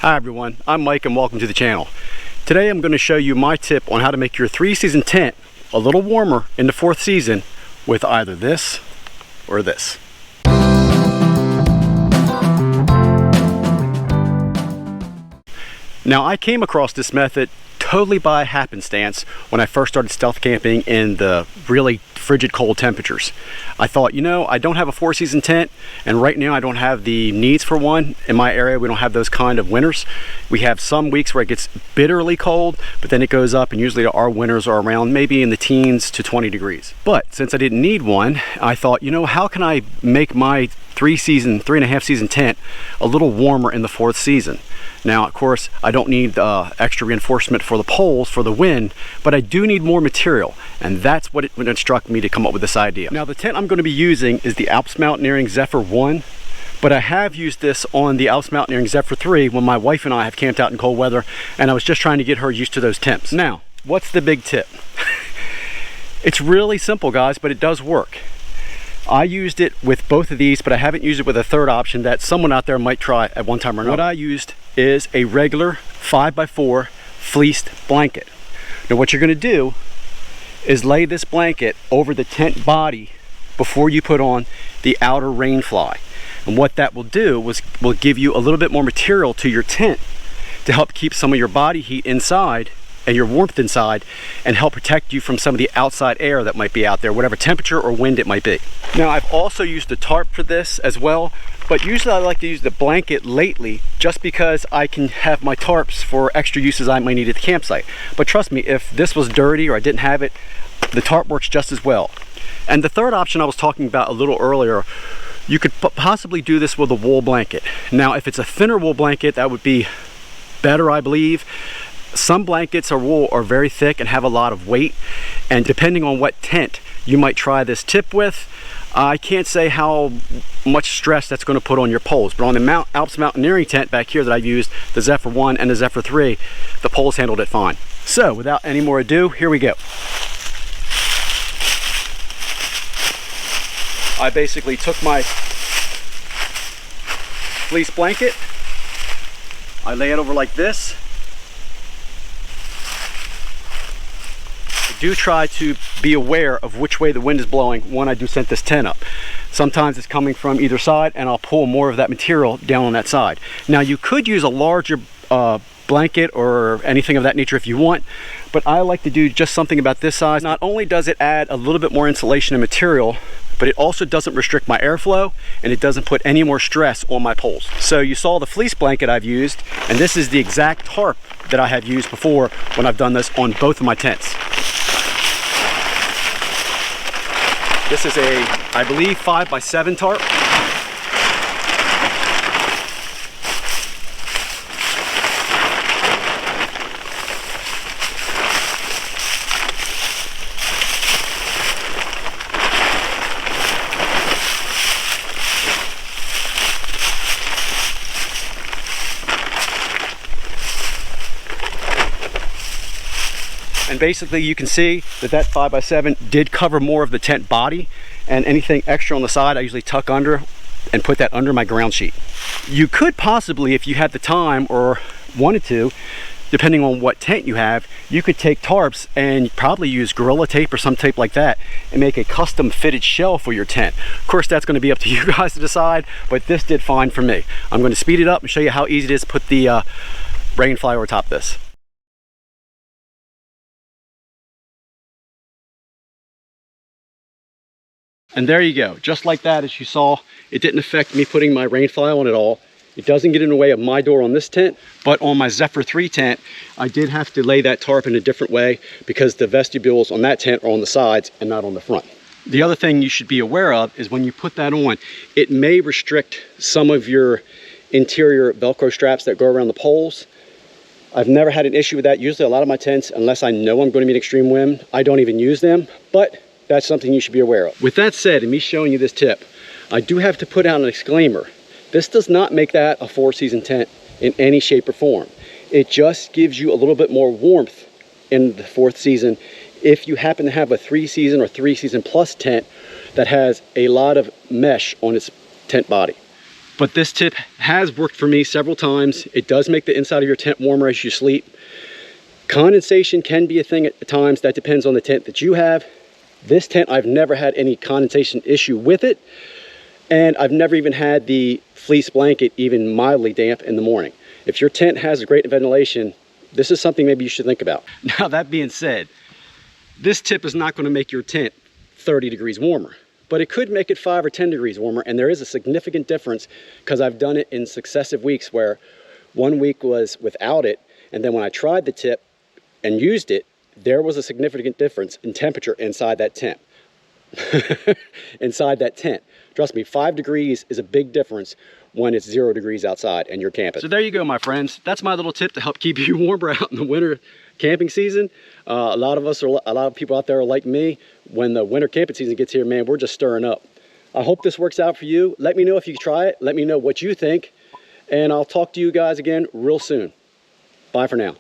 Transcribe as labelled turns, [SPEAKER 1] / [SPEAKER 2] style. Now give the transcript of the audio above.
[SPEAKER 1] Hi everyone, I'm Mike and welcome to the channel. Today I'm going to show you my tip on how to make your 3-season tent a little warmer in the 4th season with either this or this. Now I came across this method totally by happenstance when I first started stealth camping in the really frigid cold temperatures. I thought, you know, I don't have a 4-season tent, and right now I don't have the needs for one. In my area we don't have those kind of winters. We have some weeks where it gets bitterly cold, but then it goes up, and usually our winters are around maybe in the teens to 20 degrees. But since I didn't need one, I thought, you know, how can I make my 3.5 season tent a little warmer in the 4th season? Now, of course, I don't need extra reinforcement for the poles for the wind, but I do need more material, and that's what it struck me to come up with this idea. Now, the tent I'm going to be using is the Alps Mountaineering Zephyr 1, but I have used this on the Alps Mountaineering Zephyr 3 when my wife and I have camped out in cold weather, and I was just trying to get her used to those temps. Now, what's the big tip? It's really simple, guys, but it does work. I used it with both of these, but I haven't used it with a third option that someone out there might try at one time or another. What I used is a regular 5x4 fleeced blanket. Now what you're going to do is lay this blanket over the tent body before you put on the outer rain fly. And what that will do is will give you a little bit more material to your tent to help keep some of your body heat inside and your warmth inside, and help protect you from some of the outside air that might be out there, whatever temperature or wind it might be. Now, I've also used the tarp for this as well, but usually I like to use the blanket lately just because I can have my tarps for extra uses I might need at the campsite. But trust me, if this was dirty or I didn't have it, the tarp works just as well. And the third option I was talking about a little earlier, you could possibly do this with a wool blanket. Now, if it's a thinner wool blanket, that would be better, I believe. Some blankets or wool are very thick and have a lot of weight, and depending on what tent you might try this tip with, I can't say how much stress that's going to put on your poles. But on the Alps Mountaineering tent back here that I've used, the Zephyr 1 and the Zephyr 3, the poles handled it fine. So without any more ado, here we go. I basically took my fleece blanket, I lay it over like this. Do try to be aware of which way the wind is blowing when I do set this tent up. Sometimes it's coming from either side, and I'll pull more of that material down on that side. Now, you could use a larger blanket or anything of that nature if you want, but I like to do just something about this size. Not only does it add a little bit more insulation and material, but it also doesn't restrict my airflow, and it doesn't put any more stress on my poles. So you saw the fleece blanket I've used, and this is the exact tarp that I have used before when I've done this on both of my tents. This is a, I believe, 5x7 tarp. And basically you can see that that 5x7 did cover more of the tent body, and anything extra on the side I usually tuck under and put that under my ground sheet. You could possibly, if you had the time or wanted to, depending on what tent you have, you could take tarps and probably use Gorilla Tape or some tape like that and make a custom fitted shell for your tent. Of course, that's going to be up to you guys to decide, but this did fine for me. I'm going to speed it up and show you how easy it is to put the rain fly over top of this. And there you go, just like that. As you saw, it didn't affect me putting my rain fly on at all. It doesn't get in the way of my door on this tent, but on my Zephyr 3 tent, I did have to lay that tarp in a different way because the vestibules on that tent are on the sides and not on the front. The other thing you should be aware of is when you put that on, it may restrict some of your interior Velcro straps that go around the poles. I've never had an issue with that. Usually a lot of my tents, unless I know I'm going to be in extreme wind, I don't even use them, but that's something you should be aware of. With that said, and me showing you this tip, I do have to put out a disclaimer. This does not make that a 4-season tent in any shape or form. It just gives you a little bit more warmth in the 4th season if you happen to have a 3-season or 3-season plus tent that has a lot of mesh on its tent body. But this tip has worked for me several times. It does make the inside of your tent warmer as you sleep. Condensation can be a thing at times. That depends on the tent that you have. This tent, I've never had any condensation issue with it. And I've never even had the fleece blanket even mildly damp in the morning. If your tent has a great ventilation, this is something maybe you should think about. Now, that being said, this tip is not going to make your tent 30 degrees warmer, but it could make it 5 or 10 degrees warmer. And there is a significant difference, because I've done it in successive weeks where one week was without it. And then when I tried the tip and used it, there was a significant difference in temperature inside that tent. Inside that tent. Trust me, 5 degrees is a big difference when it's 0 degrees outside and you're camping. So there you go, my friends. That's my little tip to help keep you warmer out in the winter camping season. A lot of people out there are like me. When the winter camping season gets here, man, we're just stirring up. I hope this works out for you. Let me know if you try it. Let me know what you think. And I'll talk to you guys again real soon. Bye for now.